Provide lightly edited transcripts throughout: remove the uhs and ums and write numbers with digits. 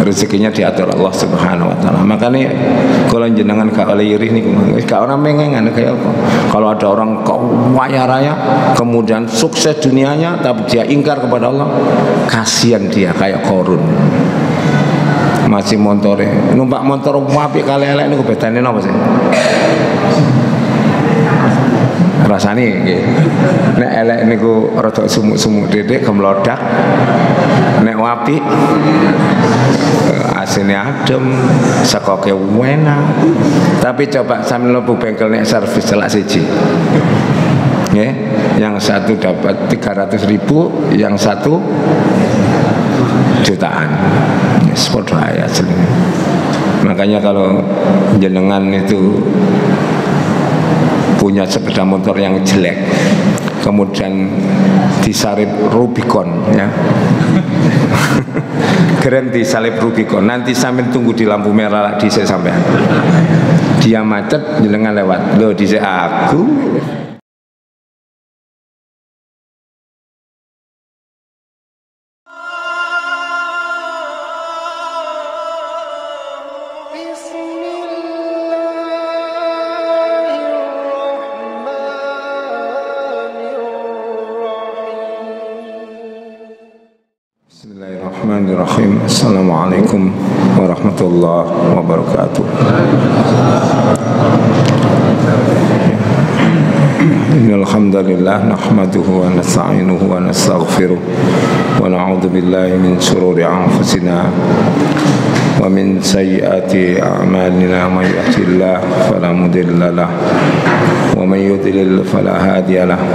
rezekinya diatur Allah Subhanahu wa taala. Makanya kalau jenengan gak oleh iri niku gak orang mengengan kayak apa. Kalau ada orang kaya raya kemudian sukses dunianya tapi dia ingkar kepada Allah, kasihan dia kayak Korun. Masih montore, numpak motor apik kali elek niku bedane napa sih? Rasane nggih. Nek elek niku rada sumuk-sumuk dedek gemlodak. Nek apik asine adem, sekoke enak. Tapi coba sampe mlebu bengkel nek servis celak siji. Nggih, yang satu dapat 300.000, yang satu jutaan. Sport raya aslinya. Makanya kalau jenengan itu punya sepeda motor yang jelek kemudian disalib Rubicon ya keren disalib Rubicon, nanti sambil tunggu di lampu merah lagi saya sampean dia macet jenengan lewat loh di aku. Bismillahirrahmanirrahim. Assalamualaikum warahmatullahi wabarakatuh. Innal hamdalillah nahmaduhu wa nasta'inuhu wa nastaghfiruh wa na'udzu billahi min shururi anfusina wa min sayyiati a'malina may yahdihillahu fala mudilla lahu wa may yudlil fala hadiya lahu.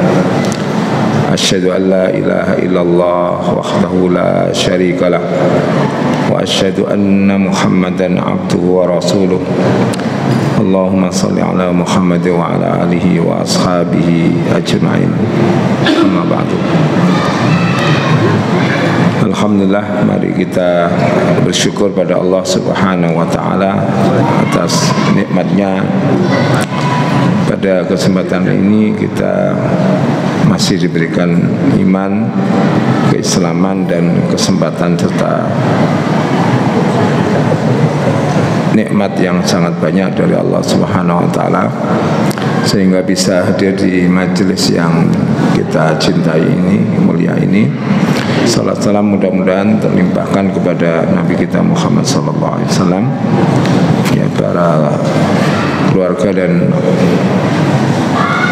Asyhadu an la ilaha illallah wahdahu la syarika lah wa asyhadu anna Muhammadan abduhu wa rasuluh. Allahumma salli ala Muhammad wa ala alihi wa ashabihi ajma'in. Amma ba'du. Alhamdulillah, mari kita bersyukur pada Allah Subhanahu wa taala atas nikmatnya. Pada kesempatan ini kita masih diberikan iman, keislaman dan kesempatan serta nikmat yang sangat banyak dari Allah Subhanahu wa taala sehingga bisa hadir di majelis yang kita cintai ini, mulia ini. Salat salam mudah-mudahan terlimpahkan kepada Nabi kita Muhammad sallallahu alaihi wasallam, ya, para keluarga dan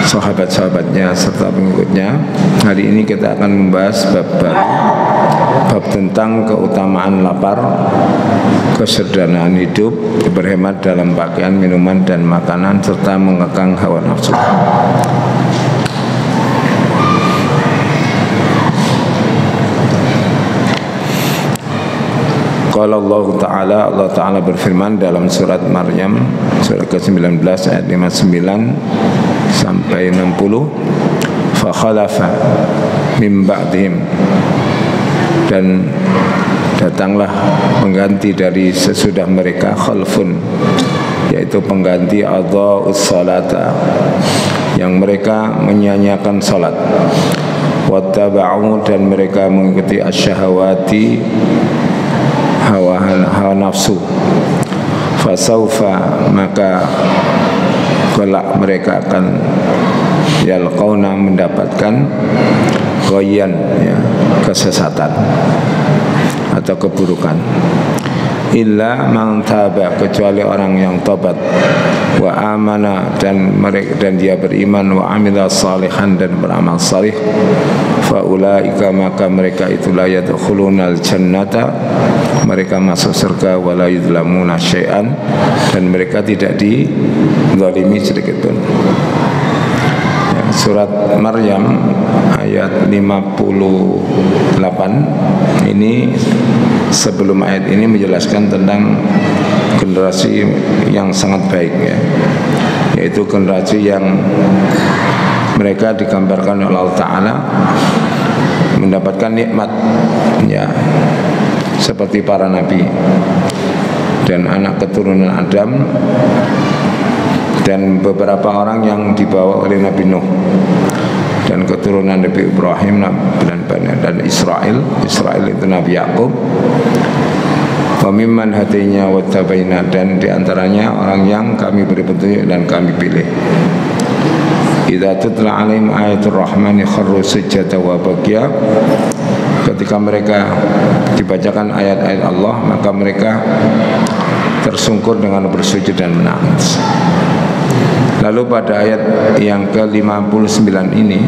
sahabat-sahabatnya serta pengikutnya. Hari ini kita akan membahas bab baru, bab tentang keutamaan lapar, kesederhanaan hidup, berhemat dalam pakaian, minuman dan makanan serta mengekang hawa nafsu. Qala Allah Ta'ala berfirman dalam surat Maryam surat ke-19 ayat 59 sampai 60, fa khalafa min ba'dihim, dan datanglah pengganti dari sesudah mereka, khalfun, yaitu pengganti adha'us salata, yang mereka menyanyiakan salat, wattaba'u, dan mereka mengikuti asyahawati, hawa nafsu, fasaufa, maka kelak mereka akan yalqauna, mendapatkan ghayyan, ya, kesesatan atau keburukan. Illa man taba, kecuali orang yang tobat, wa amana, dan dia beriman, wa amila salihan, dan beramal salih, fa ulaika, maka mereka itulah yadkhulunal jannata, mereka masuk surga, wa la yudlamuna syai'an, dan mereka tidak dizalimi sedikit pun. Ya, surat Maryam ayat 58 ini, sebelum ayat ini menjelaskan tentang generasi yang sangat baik, ya, yaitu generasi yang mereka digambarkan oleh Allah Ta'ala mendapatkan nikmat, ya, seperti para nabi dan anak keturunan Adam dan beberapa orang yang dibawa oleh Nabi Nuh dan keturunan Nabi Ibrahim dan Israel itu Nabi Yakub, wa wa mimman hadaina wa tabaina, dan diantaranya orang yang kami beri petunjuk dan kami pilih. Idza tutla alaihim ayatul rahmani kharru sujada wa baqiya, ketika mereka dibacakan ayat-ayat Allah maka mereka tersungkur dengan bersujud dan menangis. Lalu pada ayat yang ke-59 ini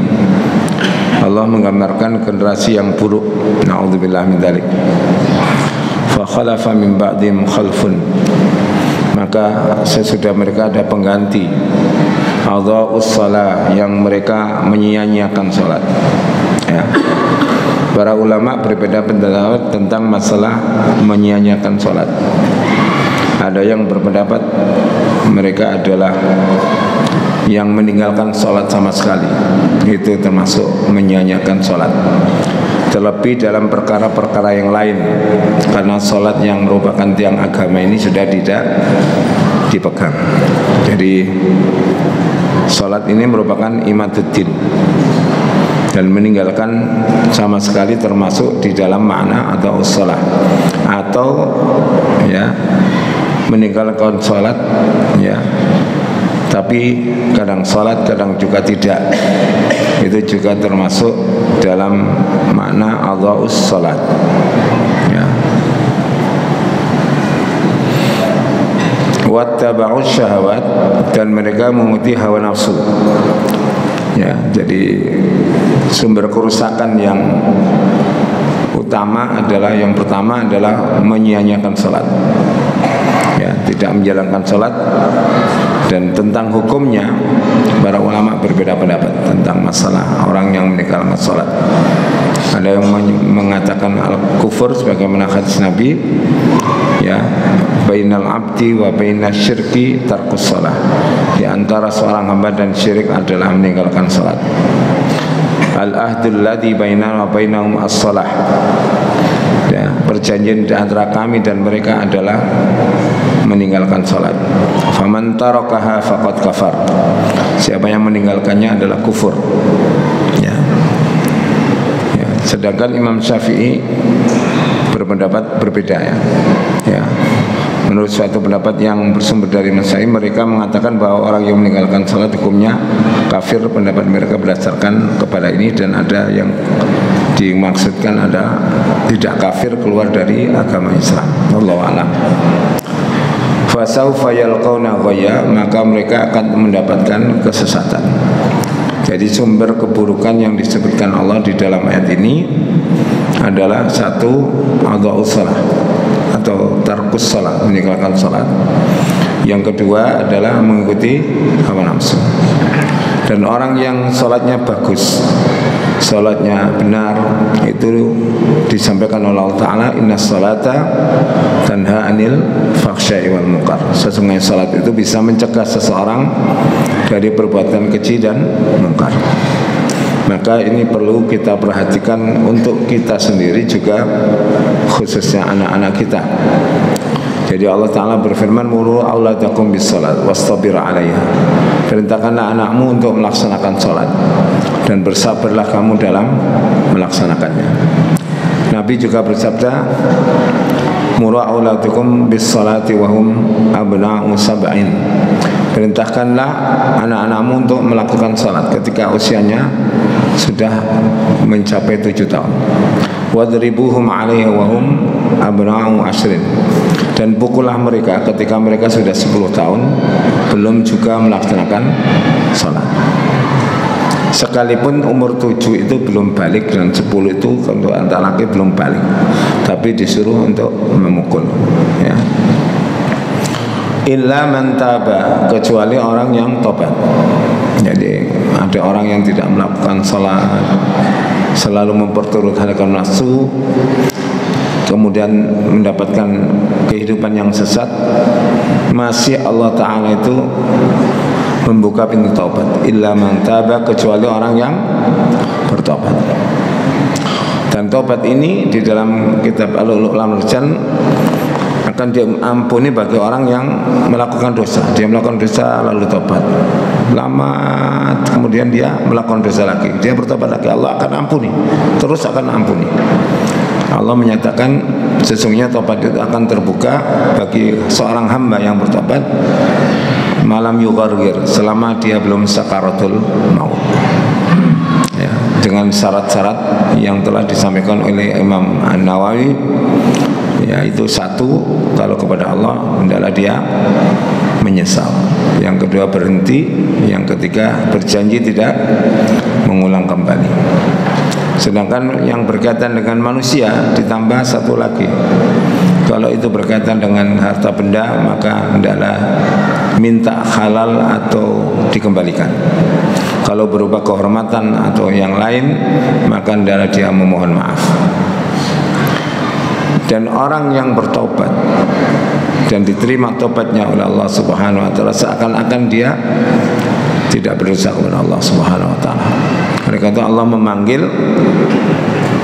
Allah menggambarkan generasi yang buruk, na'udzubillah min dzalik. Fa khalafa min ba'dihim khalfun, maka sesudah mereka ada pengganti, adha'us shalah, yang mereka menyia-nyiakan salat. Ya. Para ulama berbeda pendapat tentang masalah menyia-nyiakan salat. Ada yang berpendapat mereka adalah yang meninggalkan sholat sama sekali, itu termasuk menyia-nyiakan sholat. Terlebih dalam perkara-perkara yang lain, karena sholat yang merupakan tiang agama ini sudah tidak dipegang. Jadi sholat ini merupakan imaduddin, dan meninggalkan sama sekali termasuk di dalam makna atau sholat, atau ya meninggalkan sholat ya tapi kadang sholat kadang juga tidak, itu juga termasuk dalam makna adha'us sholat ya. Wattaba'us syahawat, dan mereka mengikuti hawa nafsu ya. Jadi sumber kerusakan yang utama adalah, yang pertama adalah menyia-nyiakan sholat ya, tidak menjalankan sholat. Dan tentang hukumnya para ulama berbeda pendapat tentang masalah orang yang meninggalkan sholat. Ada yang mengatakan al-kufur sebagaimana hadis Nabi ya, bainal abdi wa bainas syirki tarkus sholat, di antara seorang hamba dan syirik adalah meninggalkan sholat. Al-ahdul ladzi bainana wa bainahum as-shalah ya, perjanjian di antara kami dan mereka adalah meninggalkan sholat. Faman tarakaha faqad kafar, siapa yang meninggalkannya adalah kufur ya. Ya. Sedangkan Imam Syafi'i berpendapat berbeda ya. Ya. Menurut suatu pendapat yang bersumber dari Imam Syafi'i, mereka mengatakan bahwa orang yang meninggalkan sholat hukumnya kafir. Pendapat mereka berdasarkan kepada ini, dan ada yang dimaksudkan ada tidak kafir, keluar dari agama Islam. Wallahu a'lam. Fasaufa yalqauna ghayya, maka mereka akan mendapatkan kesesatan. Jadi sumber keburukan yang disebutkan Allah di dalam ayat ini adalah satu, adha'us shalah atau tarkus shalah, meninggalkan salat. Yang kedua adalah mengikuti hawa nafsu. Dan orang yang salatnya bagus, salatnya benar, itu disampaikan oleh Allah Ta'ala, inna salata tanha anil fakhsya'i wal munkar. Sesungguhnya salat itu bisa mencegah seseorang dari perbuatan keji dan mungkar. Maka ini perlu kita perhatikan untuk kita sendiri juga, khususnya anak-anak kita. Jadi Allah Ta'ala berfirman, muru auladakum bis salat wastabir 'alaiha. Perintahkanlah anakmu untuk melaksanakan salat dan bersabarlah kamu dalam melaksanakannya. Nabi juga bersabda, muru auladakum bis salati wa hum abna'u sab'in. Perintahkanlah anak-anakmu untuk melakukan salat ketika usianya sudah mencapai 7 tahun. Wadribuhum 'alaiha wa hum abna'u 10. Dan pukullah mereka ketika mereka sudah 10 tahun belum juga melaksanakan salat. Sekalipun umur 7 itu belum balik, dan 10 itu untuk anak laki belum balik, tapi disuruh untuk memukul ya. Illa man taba, kecuali orang yang tobat. Jadi ada orang yang tidak melakukan salat, selalu memperturutkan nafsu, kemudian mendapatkan kehidupan yang sesat, masih Allah Ta'ala itu membuka pintu taubat. Illa man taba, kecuali orang yang bertobat. Dan taubat ini di dalam kitab Al-Lu'lu' wal Marjan akan diampuni bagi orang yang melakukan dosa. Dia melakukan dosa lalu tobat, lama kemudian dia melakukan dosa lagi, dia bertobat lagi, Allah akan ampuni, terus akan ampuni. Allah menyatakan sesungguhnya tobat itu akan terbuka bagi seorang hamba yang bertobat malam yughargir, selama dia belum sakaratul maut, ya, dengan syarat-syarat yang telah disampaikan oleh Imam An-Nawawi, yaitu satu, kalau kepada Allah hendaklah dia menyesal, yang kedua berhenti, yang ketiga berjanji tidak mengulang kembali. Sedangkan yang berkaitan dengan manusia ditambah satu lagi, kalau itu berkaitan dengan harta benda maka hendaklah minta halal atau dikembalikan. Kalau berupa kehormatan atau yang lain maka hendaklah dia memohon maaf. Dan orang yang bertobat dan diterima tobatnya oleh Allah Subhanahu wa taala, seakan-akan dia tidak berdosa kepada Allah Subhanahu wa taala. Mereka itu Allah memanggil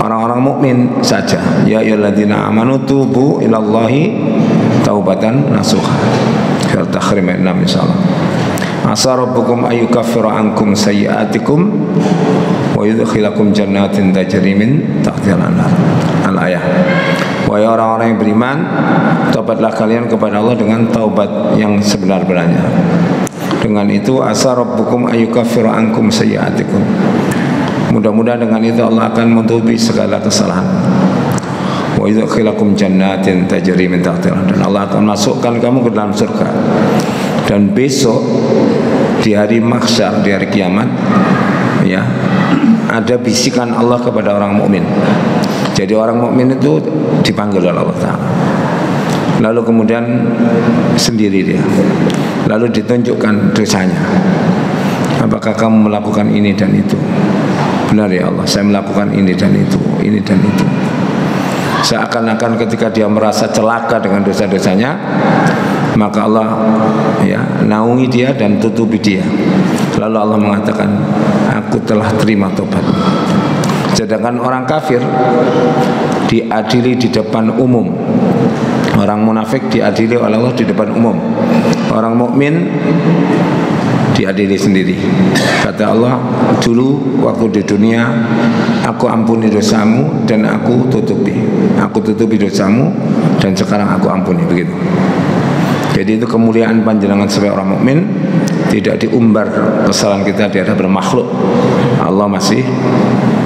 orang-orang mukmin saja, ya ayyuhalladzina amanu tubu ilallahi taubatan nasuha. Surah Tahrim ayat 6 insyaallah. Asa rabbukum ayyukaffiru ankum sayyi'atikum wa yudkhilakum jannatin tajri min tahtiha al-anhar. Al-ayah. Wahai orang-orang yang beriman, taubatlah kalian kepada Allah dengan taubat yang sebenar-benarnya. Dengan itu asa rabbukum ayyukaffiru ankum sayyi'atikum. Mudah-mudahan dengan itu Allah akan menutupi segala kesalahan. Wa yudkhilakum jannatin tajri min tahtiha al-anhar. Dan Allah akan masukkan kamu ke dalam surga. Dan besok di hari mahsyar, di hari kiamat, ya, ada bisikan Allah kepada orang mukmin. Jadi orang mukmin itu dipanggil oleh Allah Ta'ala. Lalu kemudian sendiri dia, lalu ditunjukkan dosanya. Apakah kamu melakukan ini dan itu? Benar ya Allah, saya melakukan ini dan itu, ini dan itu. Seakan-akan ketika dia merasa celaka dengan dosa-dosanya, maka Allah, ya, naungi dia dan tutupi dia. Lalu Allah mengatakan, aku telah terima tobatmu. Sedangkan orang kafir diadili di depan umum, orang munafik diadili oleh Allah di depan umum, orang mukmin diadili sendiri. Kata Allah, dulu waktu di dunia aku ampuni dosamu dan aku tutupi dosamu, dan sekarang aku ampuni, begitu. Jadi itu kemuliaan panjenengan sebagai orang mukmin, tidak diumbar kesalahan kita di hadapan makhluk. Allah masih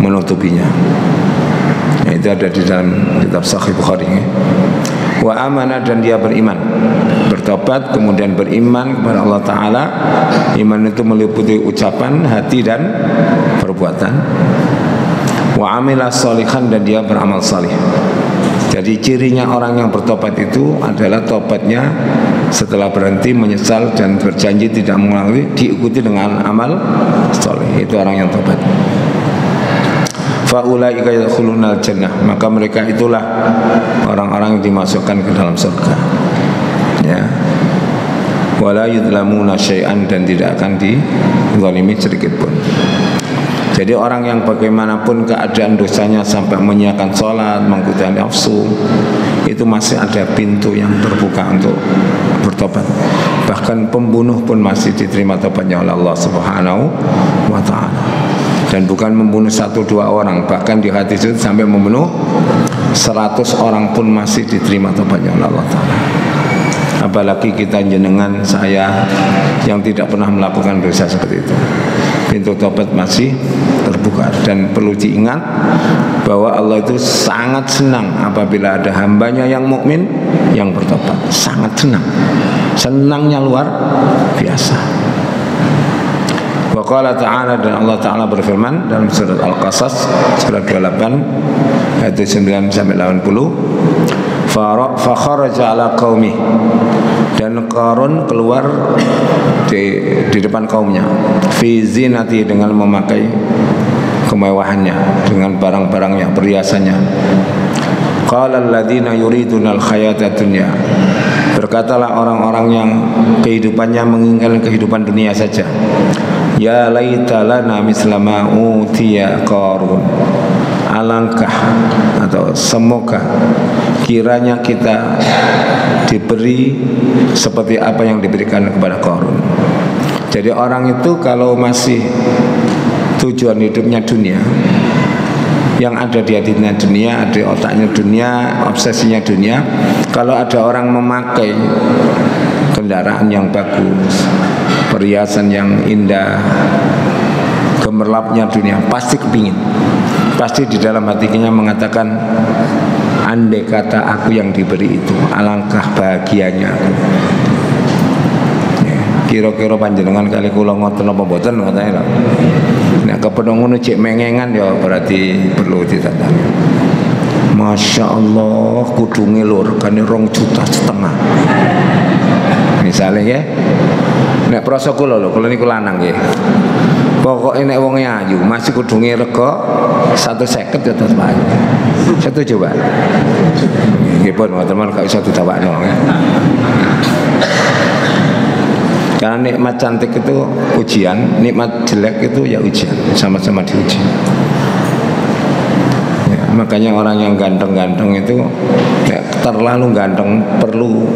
menutupinya. Ya, itu ada di dalam kitab Sahih Bukhari. Wa amana, dan dia beriman, bertobat kemudian beriman kepada Allah Ta'ala. Iman itu meliputi ucapan, hati dan perbuatan. Wa amila sholihan, dan dia beramal salih. Jadi cirinya orang yang bertobat itu adalah tobatnya setelah berhenti menyesal dan berjanji tidak mengulangi, diikuti dengan amal saleh. Itu orang yang tobat. Faulaika yadkhulunal jannah, maka mereka itulah orang-orang yang dimasukkan ke dalam surga. Ya. Wala yudlamuna syai'an, dan tidak akan dizalimi sedikit pun. Jadi orang yang bagaimanapun keadaan dosanya sampai menyiapkan sholat, mengikuti nafsu, itu masih ada pintu yang terbuka untuk bertobat. Bahkan pembunuh pun masih diterima tobatnya oleh Allah Subhanahu wa Ta'ala. Dan bukan membunuh 1-2 orang, bahkan di hadis itu sampai membunuh 100 orang pun masih diterima tobatnya oleh Allah Ta'ala. Apalagi kita, jenengan, saya yang tidak pernah melakukan dosa seperti itu. Pintu tobat masih terbuka. Dan perlu diingat bahwa Allah itu sangat senang apabila ada hambanya yang mukmin yang bertobat. Sangat senang. Senangnya luar biasa. Wa qala ta'ala, dan Allah Ta'ala berfirman dalam surat Al-Qasas surat 28 ayat 9 sampai 80. Fa kharaja ala qaumi, dan Qarun keluar di depan kaumnya, fi zinati, dengan memakai kemewahannya, dengan barang-barangnya, perhiasannya. Qala alladziina yuriduna al-hayata dunya, berkatalah orang-orang yang kehidupannya menginginkan kehidupan dunia saja, ya laita lana misla ma utiya Qarun, alangkah atau semoga kiranya kita diberi seperti apa yang diberikan kepada Qarun. Jadi orang itu kalau masih tujuan hidupnya dunia, yang ada di hatinya dunia, ada otaknya dunia, obsesinya dunia. Kalau ada orang memakai kendaraan yang bagus, perhiasan yang indah, gemerlapnya dunia, pasti kepingin. Pasti di dalam hatinya mengatakan, andai kata aku yang diberi itu, alangkah bahagianya aku. Kira-kira panjenengan kali kula ngoten apa mboten katanya lho. Nek kepethuk ngono cek mengengan ya berarti perlu ditandani. Masya Allah kudu ngelur kan 2,5 juta. Misalnya ya, nek proso kula lho, kula niku lanang nggih. Pokoke nek wong ayu masih kudu ngerego 150 ya terus bae. Setuju, Pak? Nggih pun teman gak iso ditawakno ya. Karena nikmat cantik itu ujian, nikmat jelek itu ya ujian, sama-sama diuji. Ya, makanya orang yang ganteng-ganteng itu ya, terlalu ganteng perlu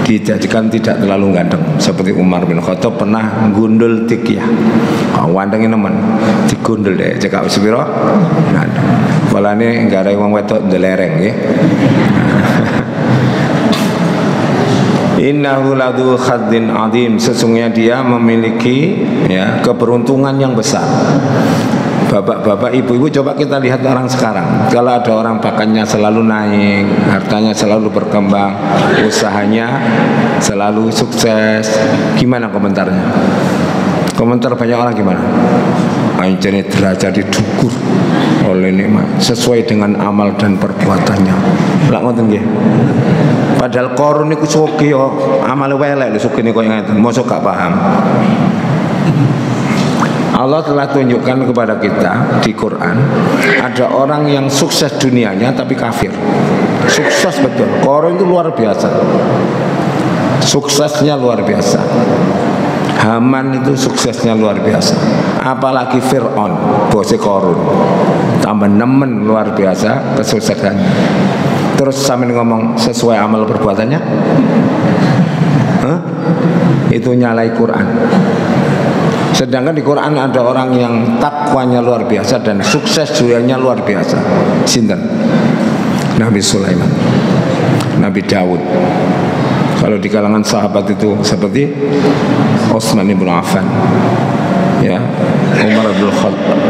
dijadikan tidak terlalu ganteng. Seperti Umar bin Khattab pernah gundul tikyah. Wandengin nemen digundul deh, cekak sepiro ganteng. Walane nggare wong wedok ndelereng nggih. Innahu ladu khadzin adim, sesungguhnya dia memiliki ya keberuntungan yang besar. Bapak-bapak, ibu-ibu, coba kita lihat orang sekarang. Kalau ada orang bakatnya selalu naik, hartanya selalu berkembang, usahanya selalu sukses, gimana komentarnya? Komentar banyak orang gimana? Anjene derajat didukur oleh nikmat sesuai dengan amal dan perbuatannya. Lak ngoten nggih. Padahal Qarun niku sugih yo amale welek lho sugih niku ngeten. Mosok gak paham. Allah telah tunjukkan kepada kita di Quran ada orang yang sukses dunianya tapi kafir. Sukses betul. Qarun itu luar biasa. Suksesnya luar biasa. Haman itu suksesnya luar biasa. Apalagi Fir'aun, bosnya Qarun. Tambah nemen luar biasa kesuksesannya. Terus sambil ngomong sesuai amal perbuatannya, itu nyalai Quran. Sedangkan di Quran ada orang yang takwanya luar biasa dan sukses dunianya luar biasa. Sinten? Nabi Sulaiman, Nabi Daud. Kalau di kalangan sahabat itu seperti Utsman bin Affan, ya,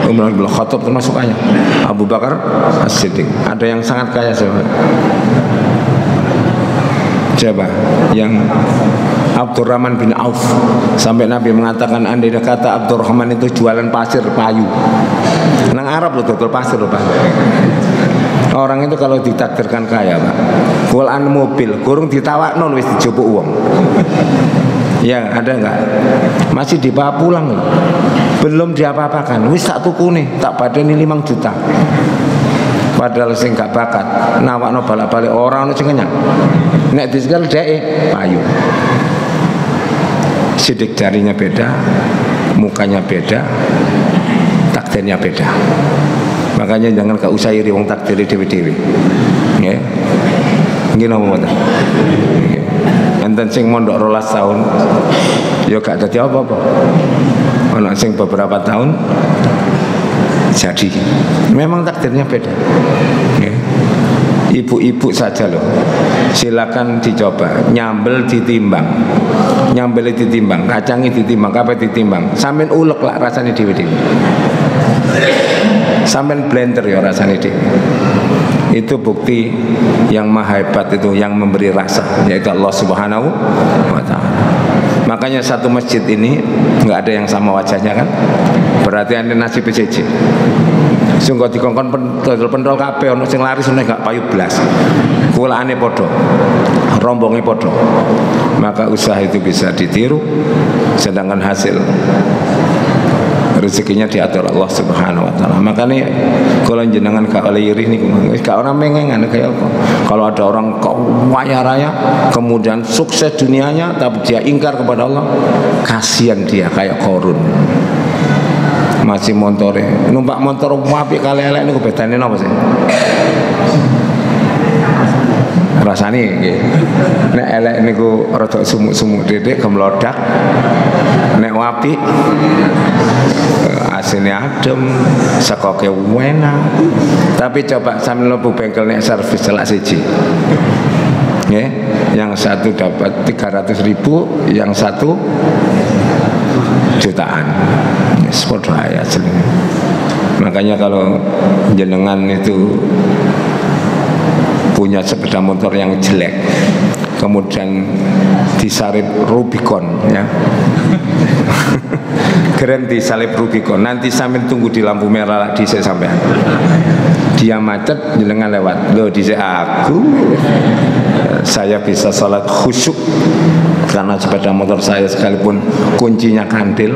Umar bin Khattab termasuk kaya, Abu Bakar As-Siddiq. Ada yang sangat kaya siapa? Yang Abdurrahman bin Auf, sampai Nabi mengatakan andai kata Abdurrahman itu jualan pasir payu. Nang Arab loh betul pasir loh Pak. Orang itu kalau ditakdirkan kaya Pak, kulaan mobil, kurung ditawakno wis dijupuk uang. Ya ada enggak? Masih dibawa pulang loh. Belum diapa-apakan, wis tak tukune, tak badani 5 juta. Padahal sing gak bakat, nawakno balak-balik orang ono sing kenyang. Nek disekel dheke payu. Sidik jarinya beda, mukanya beda, takdirnya beda. Makanya jangan gak usah iri wong takdiri dewi-dewi. Nggih. Nggih napa mboten? Nggih. Enten sing mondok 12 tahun ya gak dadi apa-apa. Ana sing beberapa tahun jadi. Memang takdirnya beda. Nggih. Ibu-ibu saja loh. Silakan dicoba nyambel ditimbang. Nyambel ditimbang, kacangi ditimbang, kabeh ditimbang. Sampeyan ulek lah rasane dewi-dewi. Sampeyan blender ya rasane dhewe. Itu bukti yang maha hebat itu, yang memberi rasa, yaitu Allah Subhanahu wa ta'ala. Makanya satu masjid ini nggak ada yang sama wajahnya kan? Berarti ada nasib PCC. Sungguh dikongkon pentol kabeh ono sing laris ono gak payu blas. Kulane padha, rombonge padha. Maka usaha itu bisa ditiru, sedangkan hasil rezekinya diatur Allah Subhanahu wa ta'ala. Makanya kalau jenengan gak oleh iri niku gak orang mengengan kayak apa. Kalau ada orang kaya raya kemudian sukses dunianya tapi dia ingkar kepada Allah, kasihan dia kayak Qarun. Masih montore, numpak motor apik kali elek niku bedane napa sih? rasane nggih. Nek elek niku rada sumuk-sumuk titik gemlodak. Nek apik asine adem, sekoke enak. Tapi coba sampe mlebu bengkel nek servis celak siji. Nggih, yang satu dapat 300.000, yang satu jutaan. Sepodo ae asline. Makanya kalau jenengan itu punya sepeda motor yang jelek, kemudian disalib Rubicon ya. Keren disalib Rubicon, nanti sampai tunggu di lampu merah di sampean. Dia macet, jenengan lewat. Loh di aku saya bisa salat khusyuk karena sepeda motor saya sekalipun kuncinya kandil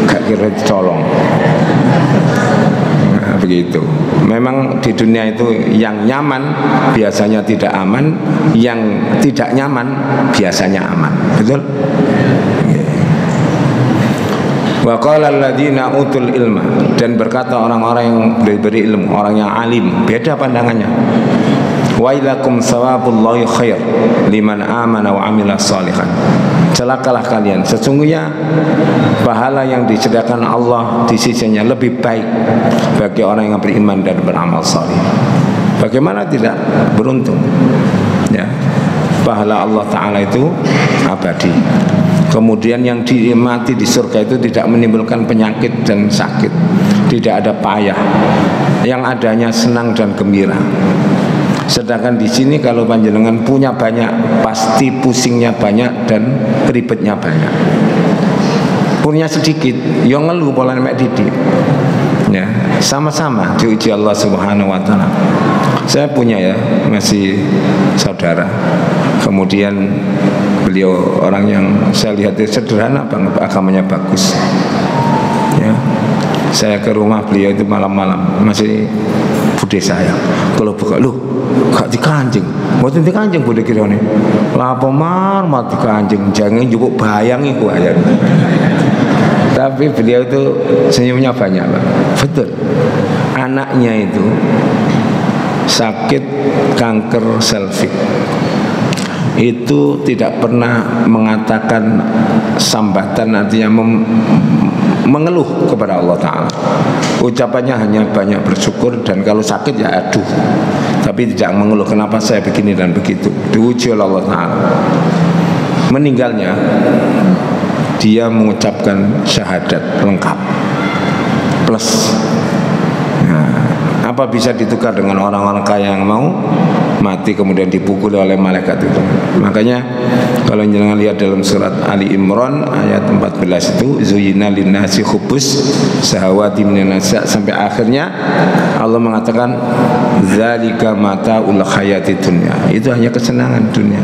gak kira dicolong. Nah, begitu. Memang di dunia itu yang nyaman biasanya tidak aman, yang tidak nyaman biasanya aman. Betul? Wa qala alladziina utul ilma, dan berkata orang-orang yang diberi ilmu, orang yang alim, beda pandangannya. Wa ilakum thawabullahi khair liman amana wa amila shalihan. Celakalah kalian, sesungguhnya pahala yang disediakan Allah di sisinya lebih baik bagi orang yang beriman dan beramal saleh. Bagaimana tidak beruntung? Ya, pahala Allah Ta'ala itu abadi. Kemudian yang dinikmati di surga itu tidak menimbulkan penyakit dan sakit, tidak ada payah, yang adanya senang dan gembira. Sedangkan di sini kalau panjenengan punya banyak, pasti pusingnya banyak dan ribetnya banyak. Punya sedikit, yang ngeluh pola mek didik. Ya, sama-sama diuji Allah Subhanahu wa taala. Saya punya ya, masih saudara. Kemudian beliau orang yang saya lihat sederhana banget, agamanya bagus. Ya, saya ke rumah beliau itu malam-malam, masih bude saya. Kalau buka, lu gak dikancing, mboten dikancing bude kirane. Lah apa mati kancing, jangan cukup bayang iku aja. Tapi beliau itu senyumnya banyak, Pak. Betul. Anaknya itu sakit kanker selvik. Itu tidak pernah mengatakan sambatan, artinya mengeluh kepada Allah Ta'ala. Ucapannya hanya banyak bersyukur, dan kalau sakit ya aduh, tapi tidak mengeluh kenapa saya begini dan begitu. Diuji oleh Allah Ta'ala. Meninggalnya dia mengucapkan syahadat lengkap plus. Nah, apa bisa ditukar dengan orang-orang kaya yang mau mati kemudian dipukul oleh malaikat itu? Makanya kalau jangan lihat dalam surat Ali Imran ayat 14 itu, zuyina linnasi hubbus syahawati minan nisa, sampai akhirnya Allah mengatakan zalika mataul hayati dunya. Itu hanya kesenangan dunia.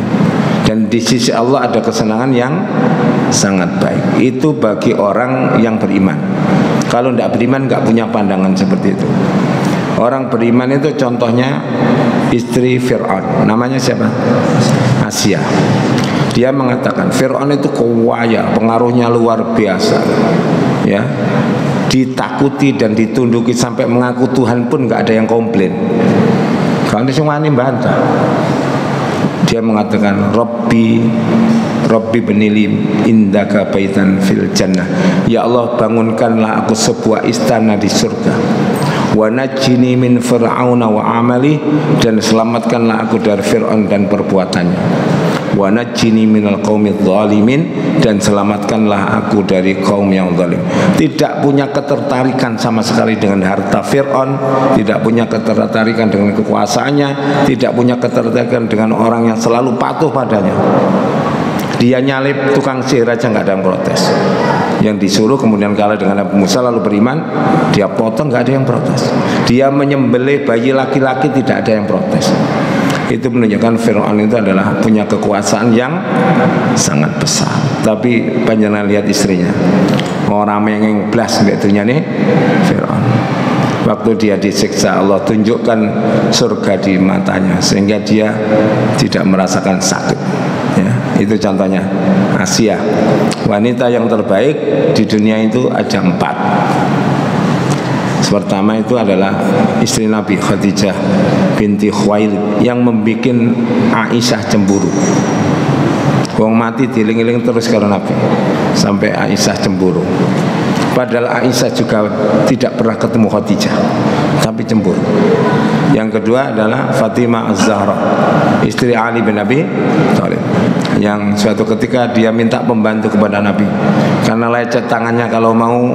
Dan di sisi Allah ada kesenangan yang sangat baik. Itu bagi orang yang beriman. Kalau tidak beriman nggak punya pandangan seperti itu. Orang beriman itu contohnya istri Fir'aun. Namanya siapa? Asia. Dia mengatakan Fir'aun itu kaya, pengaruhnya luar biasa. Ya, ditakuti dan ditunduki sampai mengaku Tuhan pun nggak ada yang komplain. Kalau semua ini bantah. Dia mengatakan Rabbi benilim indaka baitan fil jannah. Ya Allah, bangunkanlah aku sebuah istana di surga. Wa najjini min fir'auna wa amali, dan selamatkanlah aku dari Fir'aun dan perbuatannya. Wa najjini minal qaumidz zalimin, dan selamatkanlah aku dari kaum yang zalim. Tidak punya ketertarikan sama sekali dengan harta Fir'aun, tidak punya ketertarikan dengan kekuasaannya, tidak punya ketertarikan dengan orang yang selalu patuh padanya. Dia nyalip tukang sihir aja nggak ada yang protes. Yang disuruh kemudian kalah dengan Nabi Musa lalu beriman, dia potong, nggak ada yang protes. Dia menyembelih bayi laki-laki, tidak ada yang protes. Itu menunjukkan Fir'aun itu adalah punya kekuasaan yang sangat besar. Tapi panjenengan lihat istrinya, orang mengeng blas betulnya nih Fir'aun. Waktu dia disiksa, Allah tunjukkan surga di matanya sehingga dia tidak merasakan sakit. Ya, itu contohnya Asia. Wanita yang terbaik di dunia itu ada 4. Pertama itu adalah istri Nabi Khadijah binti Khuwailid yang membuat Aisyah cemburu. Wong mati diling-iling terus kalau Nabi sampai Aisyah cemburu. Padahal Aisyah juga tidak pernah ketemu Khadijah, tapi cemburu. Yang kedua adalah Fatimah Az-Zahra, istri Ali bin Abi Thalib, yang suatu ketika dia minta pembantu kepada Nabi karena lecet tangannya kalau mau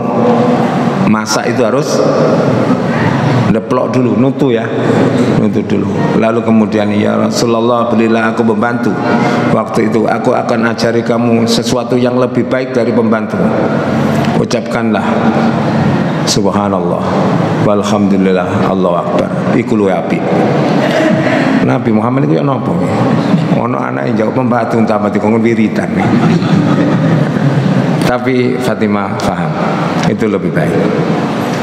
masak itu harus deplok dulu, nutu dulu. Lalu kemudian, ya Rasulullah, belilah aku pembantu. Waktu itu aku akan ajari kamu sesuatu yang lebih baik dari pembantu. Ucapkanlah subhanallah walhamdulillah Allahu akbar, iku luwih apik. Nabi Muhammad itu ya napa? Ono anak yang jawab pembantu utama dikon wiritan. Tapi Fatimah paham itu lebih baik,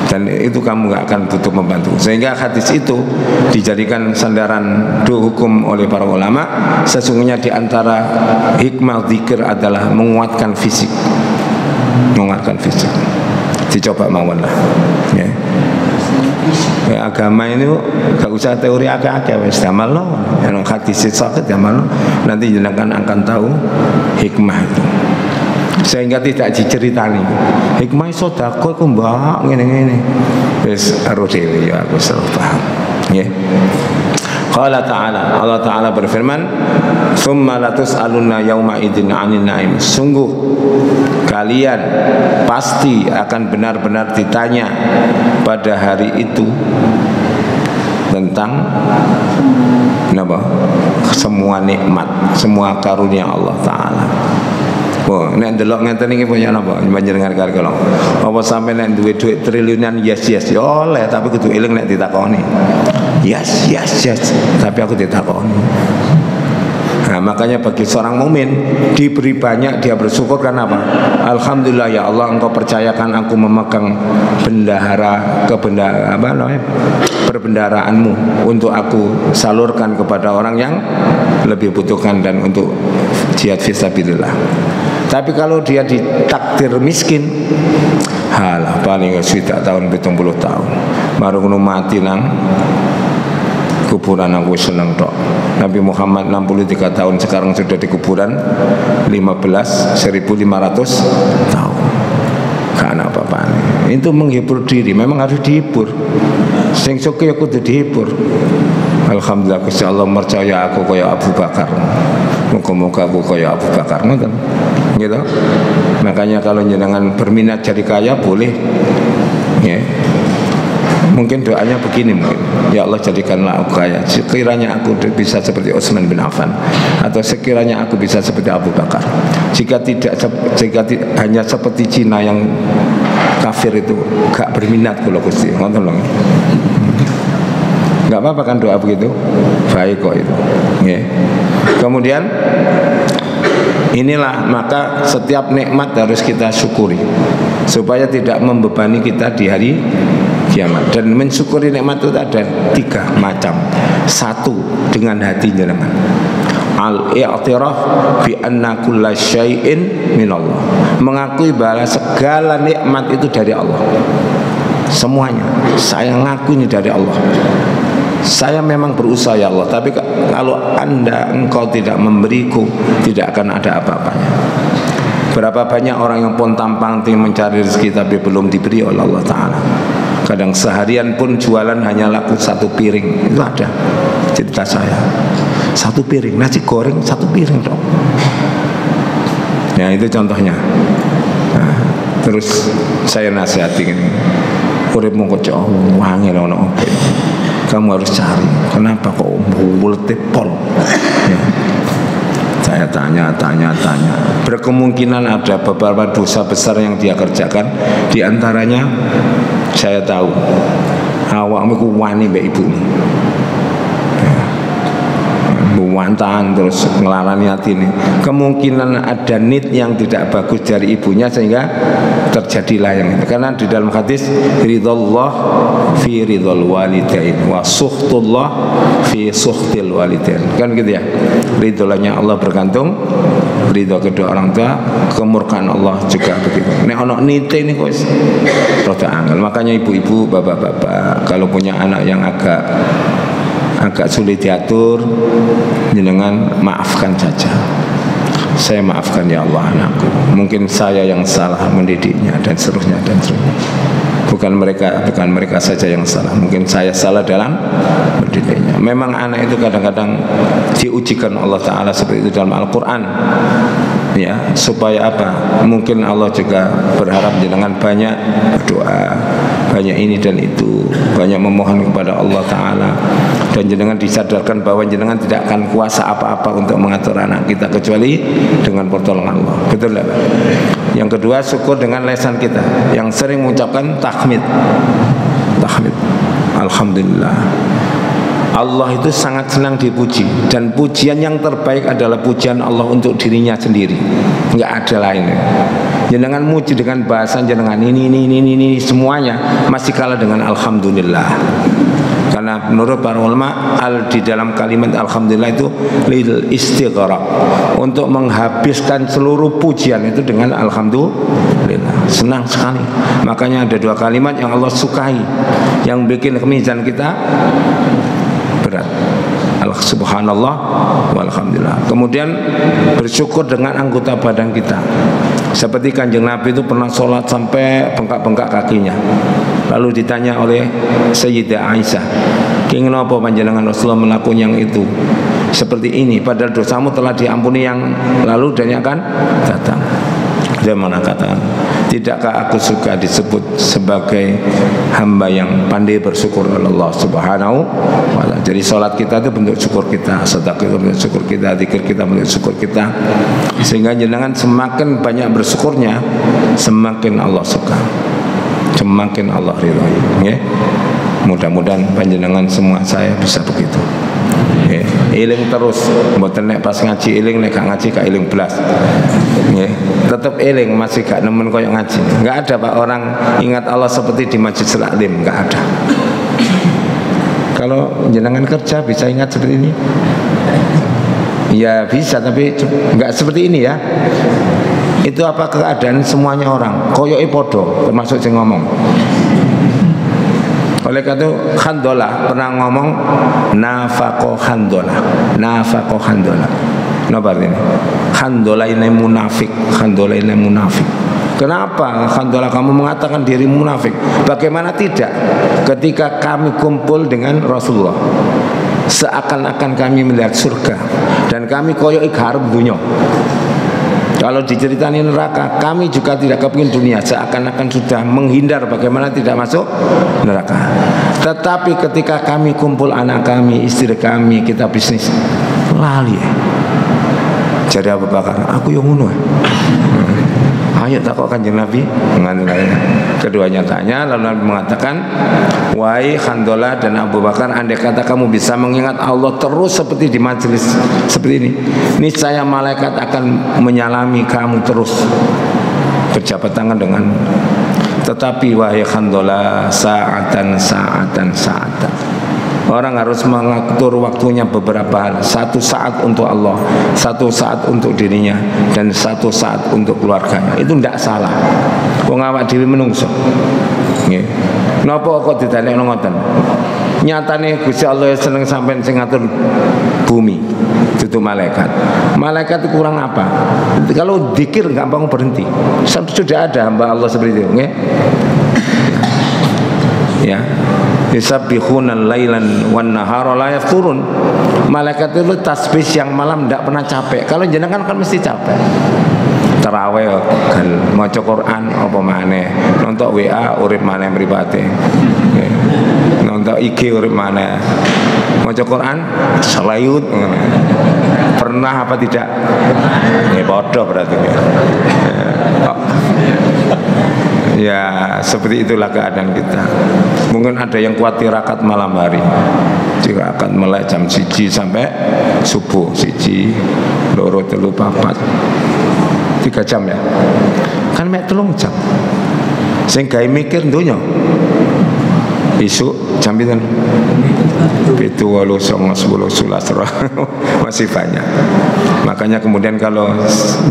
dan itu kamu gak akan butuh membantu. Sehingga hadis itu dijadikan sandaran hukum oleh para ulama. Sesungguhnya diantara hikmah zikir adalah menguatkan fisik, dicoba mawon lah ya. Agama ini gak usah teori agak-agak, wis damalno yang hadis sakit damalno, nanti jenengan akan tahu hikmah itu. Sehingga tidak diceritani hikmah sedekah ku mbak ngene-ngene, wis karo dhewe ya aku salah paham nggih. Qala ta'ala, Allah Ta'ala berfirman, "Tsumma latus'alunna yauma idzin 'anil na'im." Sungguh kalian pasti akan benar-benar ditanya pada hari itu tentang napa? Semua nikmat, semua karunia Allah Ta'ala. Oh, nek ndelok ngeten iki punya napa? Panjenengan karo apa sampe nek duwe duit triliunan yes ya oleh, tapi kudu eling nek ditakoni. Yes, tapi aku ditakoni. Nah, makanya bagi seorang mukmin diberi banyak dia bersyukur karena apa? Alhamdulillah ya Allah, Engkau percayakan aku memegang perbendaharaanmu untuk aku salurkan kepada orang yang lebih butuhkan dan untuk jihad fisabilillah. Tapi kalau dia ditakdir miskin, halah paling sudah tahun 70 tahun baru mati nang kuburan, aku seneng tok. Nabi Muhammad 63 tahun sekarang sudah di kuburan 1500 tahun. Karena apa-apa itu menghibur diri, memang harus dihibur. Sing suki aku kudu dihibur. Alhamdulillah Gusti Allah percaya aku kaya Abu Bakar. Muga-muga aku kaya Abu Bakar, ngoten. Gitu. Makanya kalau jenengan berminat jadi kaya boleh. Ya. Mungkin doanya begini mungkin, ya Allah jadikanlah aku kaya, sekiranya aku bisa seperti Utsman bin Affan, atau sekiranya aku bisa seperti Abu Bakar. Jika hanya seperti Cina yang kafir itu gak berminat kalau Gusti, ngoten lho. Gak apa-apa kan doa begitu, baik kok itu. Yeah. Kemudian inilah, maka setiap nikmat harus kita syukuri supaya tidak membebani kita di hari kiamat. Dan mensyukuri nikmat itu ada 3 macam. Satu, dengan hati jenengan, al-i'tiraf bi anna kulla syai'in minallah, mengakui bahwa segala nikmat itu dari Allah. Semuanya saya ngaku ini dari Allah. Saya memang berusaha ya Allah, tapi kalau engkau tidak memberiku, tidak akan ada apa-apanya. Berapa banyak orang yang pontang-panting mencari rezeki tapi belum diberi oleh Allah Ta'ala. Kadang seharian pun jualan hanya laku 1 piring. Itu ada cerita saya, 1 piring nasi goreng, 1 piring dong. Ya itu contohnya. Nah, terus saya nasihati ini, uripmu kok wangi ono opo. Kamu harus cari, kenapa kok mulutnya pol? Ya. Saya tanya. Berkemungkinan ada beberapa dosa besar yang dia kerjakan. Di antaranya saya tahu, awakmu ku wani mbek ibumu. wantan terus ngelarani hati ini, kemungkinan ada nit yang tidak bagus dari ibunya sehingga terjadilah yang itu. Karena di dalam hadis ridallah fi ridal walidain wa sukhtullah fi sukhtil walidain, kan gitu ya. Ridhonya Allah bergantung ridho kedua orang tua, kemurkaan Allah juga begitu. Nek ono nite ini kok rada angel. Makanya ibu-ibu, bapak-bapak kalau punya anak yang agak sulit diatur, jenengan maafkan saja. Saya maafkan ya Allah anakku, mungkin saya yang salah mendidiknya dan seterusnya dan seterusnya. Bukan mereka saja yang salah, mungkin saya salah dalam mendidiknya. Memang anak itu kadang-kadang diujikan Allah Ta'ala seperti itu dalam Al-Quran, ya, supaya apa? Mungkin Allah juga berharap jenengan banyak berdoa, banyak ini dan itu, banyak memohon kepada Allah Ta'ala, dan jenengan disadarkan bahwa jenengan tidak akan kuasa apa-apa untuk mengatur anak kita kecuali dengan pertolongan Allah. Betul tidak? Yang kedua, syukur dengan lesan kita yang sering mengucapkan tahmid. Alhamdulillah. Allah itu sangat senang dipuji, dan pujian yang terbaik adalah pujian Allah untuk dirinya sendiri, nggak ada lain. Jenengan muji dengan bahasa jenengan ini semuanya masih kalah dengan alhamdulillah. Karena menurut para ulama di dalam kalimat alhamdulillah itu lil istighraq, untuk menghabiskan seluruh pujian itu dengan alhamdulillah. Senang sekali. Makanya ada dua kalimat yang Allah sukai, yang bikin mizan kita berat. Subhanallah walhamdulillah. Kemudian bersyukur dengan anggota badan kita. Seperti Kanjeng Nabi itu pernah sholat sampai bengkak-bengkak kakinya. Lalu ditanya oleh Sayyidah Aisyah, "Kenging napa panjenengan Rasulullah melakukan yang itu seperti ini, padahal dosamu telah diampuni yang lalu dan yang akan datang?" Dia mengatakan, "Tidakkah aku suka disebut sebagai hamba yang pandai bersyukur Allah Subhanahu wa ta'ala?" Jadi sholat kita itu bentuk syukur kita, sedekah itu bentuk syukur kita, zikir kita bentuk syukur kita. Sehingga jenengan semakin banyak bersyukurnya, semakin Allah suka, semakin Allah ridhoi. Ya. Mudah-mudahan panjenengan semua saya bisa begitu. Ya. Eling terus, mboten nek pas ngaji eling, nek gak ngaji gak eling blas. Ya. Tetap eling, masih gak nemen koyo ngaji. Enggak ada Pak orang ingat Allah seperti di Majlis Al-Alim, enggak ada. Kalau jenengan kerja bisa ingat seperti ini? Ya bisa, tapi enggak seperti ini ya. Itu apa keadaan semuanya orang koyoke podo, termasuk sing ngomong. Oleh karena itu Handolah pernah ngomong nafaqo Handolah. Napa ini? Handolah ini munafik. Kenapa Handolah kamu mengatakan diri munafik? Bagaimana tidak? Ketika kami kumpul dengan Rasulullah, seakan-akan kami melihat surga, dan kami koyok harap dunia. Kalau diceritain neraka, kami juga tidak kepingin dunia, seakan-akan sudah menghindar bagaimana tidak masuk neraka. Tetapi ketika kami kumpul anak kami, istri kami, kita bisnis, lali. Jadi Abu Bakar, aku yang ngono. Ayo takut Kanjeng Nabi. Keduanya tanya, lalu Nabi mengatakan, wahai Handolah dan Abu Bakar, andai kata kamu bisa mengingat Allah terus seperti di majelis seperti ini, niscaya malaikat akan menyalami kamu terus, berjabat tangan dengan. Tetapi wahai Handolah, saatan. Orang harus mengatur waktunya beberapa hal. 1 saat untuk Allah, 1 saat untuk dirinya, dan 1 saat untuk keluarganya. Itu tidak salah. Wong awak dhewe menungso. Nggih. Napa kok didalekno ngoten? Nyatane Gusti Allah seneng sampean sing ngatur bumi, itu malaikat. Malaikat itu kurang apa? Kalau zikir gampang berhenti. Sudah ada hamba Allah seperti itu, nggih. Ya. Yusabbihuna lailan wan nahara la yafturun. Malaikat itu tasbih siang malam tidak pernah capek. Kalau jenengan kan mesti capek. Tarawih kan maca Quran apa maneh, nonton WA urip maneh mripate. nonton IG urip maneh. Maca Quran salayut. Pernah apa tidak? Ya bodoh berarti ya. Ya seperti itulah keadaan kita. Mungkin ada yang kuat tirakat malam hari, tirakat mulai jam 1 sampai subuh 1, 2, 3, 4 3 jam ya. Kan mek 3 jam. Sing gawe mikir donya. Besok jam pinten? 7, 8, 9, 10, 11 masih banyak. Makanya kemudian kalau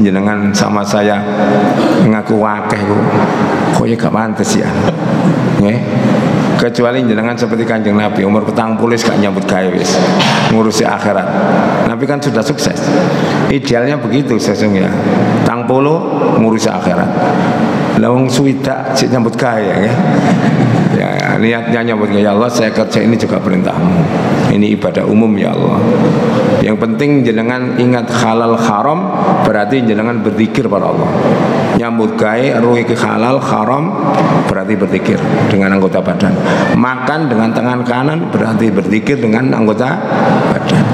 jenengan sama saya ngaku wakeh kok ya gak pantes ya. Nggih. Kecuali jenengan seperti Kanjeng Nabi umur 40 gak nyambut gawe wis ngurusi akhirat. Nabi kan sudah sukses. Idealnya begitu sesungguhnya. 40 ngurusi akhirat. Lah wong suwidak sik nyambut gawe ya. Ya, niatnya nyambut gawe, ya Allah saya kerja ini juga perintahmu. Ini ibadah umum ya Allah. Yang penting jenengan ingat halal haram, berarti jenengan berzikir pada Allah. Nyambut gawe ruhi ke halal haram berarti berzikir dengan anggota badan. Makan dengan tangan kanan berarti berzikir dengan anggota badan.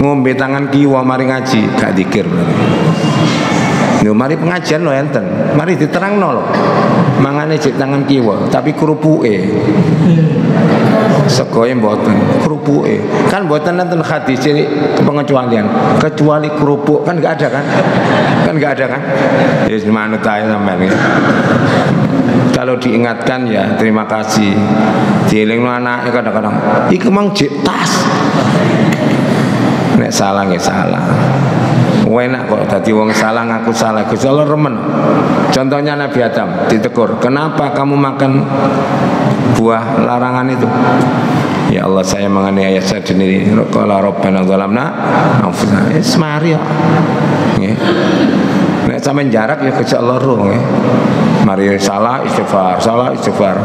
Ngombe tangan kiwa mari ngaji gak zikir berarti. Lho mari pengajian lho enten. Mari diterangno lho. Mangane jek tangan kiwa tapi kerupuke. Sekoe mboten, kerupuke. Kan mboten enten hadis pengecualian. Kecuali kerupuk kan enggak ada kan? Kan enggak ada kan? Ya manut ae sampean. Kalau diingatkan ya terima kasih. Dielingno anake kadang-kadang iki mang jek tas. Nek salah nggih salah. Enak kok tadi wong salah ngaku salah. Gusti Allah remen. Contohnya Nabi Adam ditegur, "Kenapa kamu makan buah larangan itu?" Ya Allah saya menganiaya saya sendiri. Qala rabbana zalamna anfusana. Mari ya. Nggih. Nek sampean jarak ya Gusti Allah roh nggih. Mari salah istighfar, salah istighfar.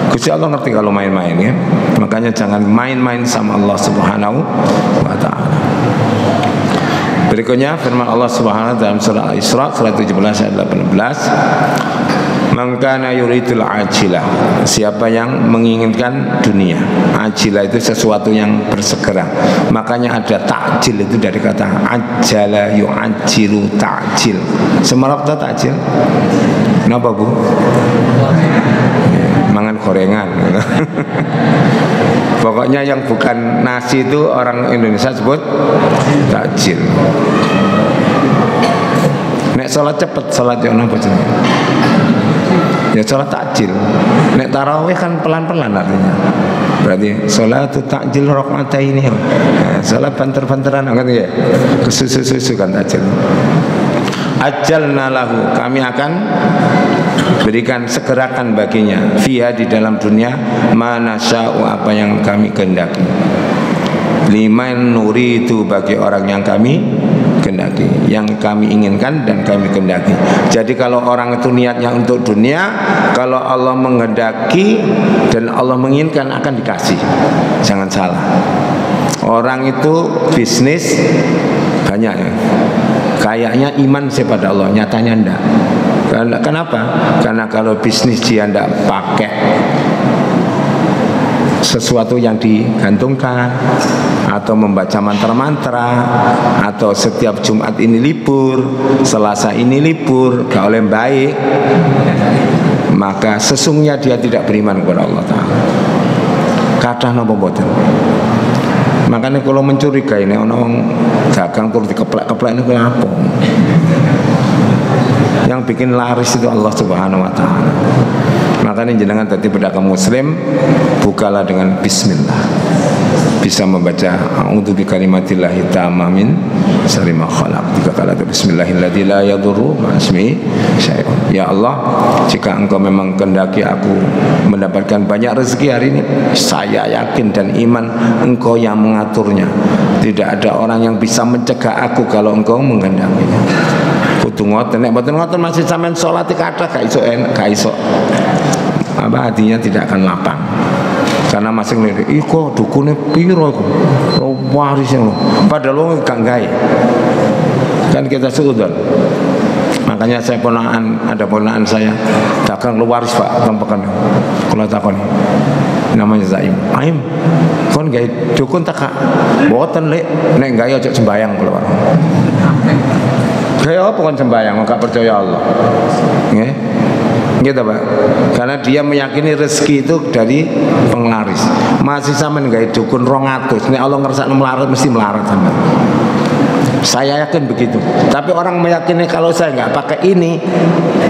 Gusti Allah ngerti kalau main-main ya. Makanya jangan main-main sama Allah Subhanahu wa taala. Berikutnya firman Allah Subhanahu wa taala dalam surah Al-Isra surah 17 ayat 18. Man kana yuridul ajilah. Siapa yang menginginkan dunia. Ajilah itu sesuatu yang bersegera. Makanya ada takjil itu dari kata ajala yu'ajilu takjil. Semerap takjil. Kenapa Bu? Mangan gorengan. Pokoknya yang bukan nasi itu orang Indonesia sebut takjil. Nek sholat cepet, sholat yang apa sih? Ya sholat takjil. Nek tarawih kan pelan-pelan artinya. Berarti sholat takjil rakaat ini. Sholat banter-banteran kan ya. Kesusu-susu kan takjil. Ajalna lahu, kami akan berikan segerakan baginya fiha di dalam dunia mana sya'u apa yang kami kehendaki. Liman nuri itu bagi orang yang kami kehendaki, yang kami inginkan dan kami kehendaki. Jadi kalau orang itu niatnya untuk dunia, kalau Allah menghendaki dan Allah menginginkan akan dikasih. Jangan salah. Orang itu bisnis banyak ya. Kayaknya iman kepada Allah, nyatanya enggak. Kenapa? Karena kalau bisnis dia enggak pakai sesuatu yang digantungkan atau membaca mantra-mantra atau setiap Jumat ini libur, Selasa ini libur, gak oleh baik, maka sesungguhnya dia tidak beriman kepada Allah Ta'ala. Kathah napa mboten? Makanya kalau mencurigai ini orang dagang terus dikeplek-keplek ini apa? Yang bikin laris itu Allah Subhanahu wa taala. Makanya jenengan tadi pedagang muslim bukalah dengan bismillah. Bisa membaca a'udzu bikalimatillahi tammah min syarri ma khalaq. 3 kali bismillahilladzi la yadurru ma'asmihi syai'un. Ya Allah, jika Engkau memang kehendaki aku mendapatkan banyak rezeki hari ini, saya yakin dan iman Engkau yang mengaturnya. Tidak ada orang yang bisa mencegah aku kalau Engkau menghendakinya. Kudu ngoten, nek mboten ngoten masih sampean salat kathah gak iso enak, gak iso. Apa hatinya tidak akan lapang. Karena masing lirik, iko dukune piro iku? Waris yang padahal wong gak gawe. Kan kita suudon. Makanya saya ada ponakan saya dagang lu waris Pak, pekan. Kalau takon namanya Zaim. Aim, kon gawe dukun tak mboten lek nek gawe aja sembayang kula. Gawe apa kon sembayang enggak percaya Allah. Nggih. Gitu Pak. Karena dia meyakini rezeki itu dari penglaris. Masih sampean gawe dukun 200, nek Allah ngersakno melarat mesti melarat sampean. Saya yakin begitu. Tapi orang meyakini kalau saya nggak pakai ini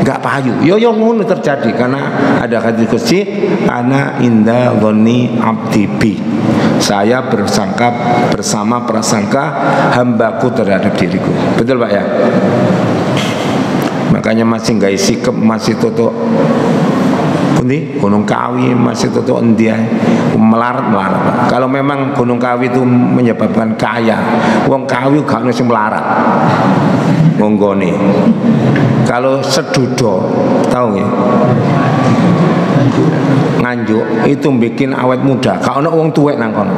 nggak payu. Yo ngono terjadi karena ada hadis qudsi, ana inda dhonni abdi bi. Saya bersangka bersama prasangka hambaku terhadap diriku. Betul Pak ya? Makanya masih nggak sikap masih tutup pundi Gunung Kawi masih tutup dia melarat. Kalau memang Gunung Kawi itu menyebabkan kaya, wong Kawi gak ono sing melarat. Monggone. Kalau Sedudo tahu nggih? Nganjuk itu bikin awet muda. Gak ono wong tuwek nang kono.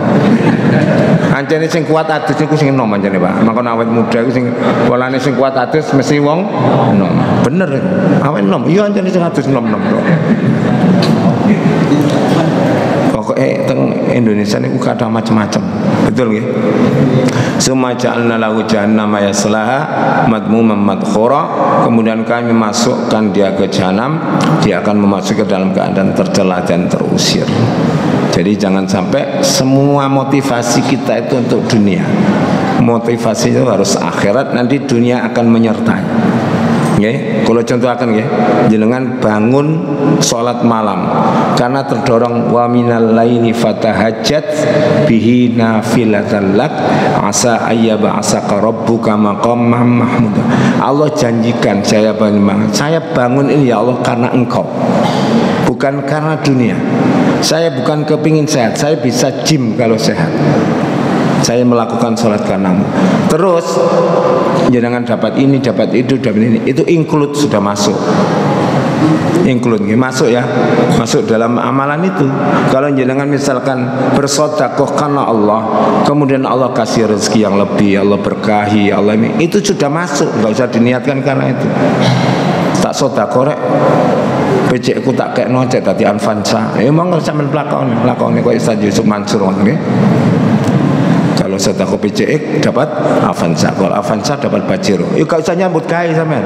Ancene sing kuat adus niku sing enom ancene Pak. Mangkon awet muda iku sing polane sing kuat adus mesti wong enom. Bener awet enom. Iya ancene sing adus enom-enom. Pokoknya teng Indonesia niku kada macam-macam. Betul nggih? Summa ja'alna lahu jahannama yaslaha madmuman madkhura. Kemudian kami masukkan dia ke jahanam, dia akan memasuki dalam keadaan tercela dan terusir. Jadi jangan sampai semua motivasi kita itu untuk dunia. Motivasi itu harus akhirat, nanti dunia akan menyertai. Nggih, kalau contoh akan nggih, jenengan bangun sholat malam karena terdorong wa minal laini fatahajjat bihi nafilatan lak asa ayyab'asaka rabbuka maqaman mahmuda. Allah janjikan saya bangun ini ya Allah karena engkau, bukan karena dunia. Saya bukan kepingin sehat, saya bisa gym kalau sehat. Saya melakukan sholat karenamu. Terus jangan dapat ini, dapat itu, dapat ini. Itu include sudah masuk. Include masuk ya, masuk dalam amalan itu. Kalau jenengan misalkan bersedekah karena Allah, kemudian Allah kasih rezeki yang lebih, Allah berkahi, Allah ini, itu sudah masuk. Enggak usah diniatkan karena itu. Tak sedekah rek becekku tak kayak nocet tadi Anfansa. Emang kalau sampean lakon kok Ustaz Yusuf Mansur nggih. Kalau sedekah PCX dapat Avanza, kalau Avanza dapat Pajero. Yuk gak usah nyambut gawe sampean.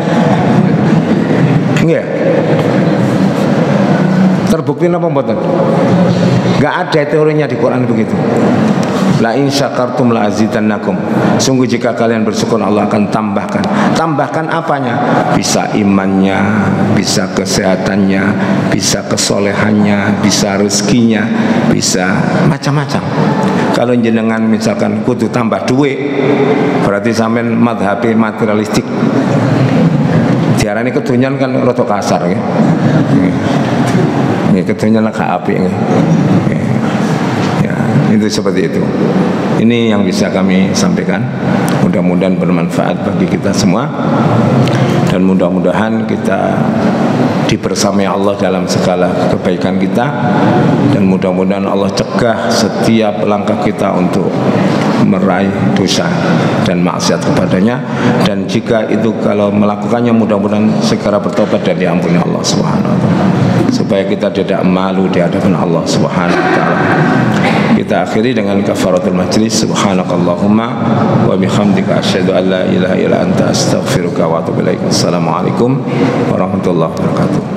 Nggih. Terbukti napa mboten? Gak ada teorinya di Quran begitu. La in syakartum la azidannakum. Sungguh jika kalian bersyukur Allah akan tambahkan. Tambahkan apanya? Bisa imannya, bisa kesehatannya, bisa kesolehannya, bisa rezekinya, bisa macam-macam. Kalau jenengan misalkan kudu tambah duit, berarti sampean madhabi materialistik. Diarani kedonyan kan rada kasar ya. Nggih, kedonyan gak apik nggih. Itu seperti itu. Ini yang bisa kami sampaikan. Mudah-mudahan bermanfaat bagi kita semua, dan mudah-mudahan kita dibersamai Allah dalam segala kebaikan kita, dan mudah-mudahan Allah cegah setiap langkah kita untuk meraih dosa dan maksiat kepadanya, dan jika itu kalau melakukannya mudah-mudahan segera bertobat dan diampuni Allah Subhanahu wa taala, supaya kita tidak malu di hadapan Allah Subhanahu wa taala. Kita akhiri dengan kafaratul majlis. Subhanakallahumma wa bihamdika asyhadu an la ilaha illa anta astaghfiruka wa atubu ilaik. Assalamualaikum warahmatullahi wabarakatuh.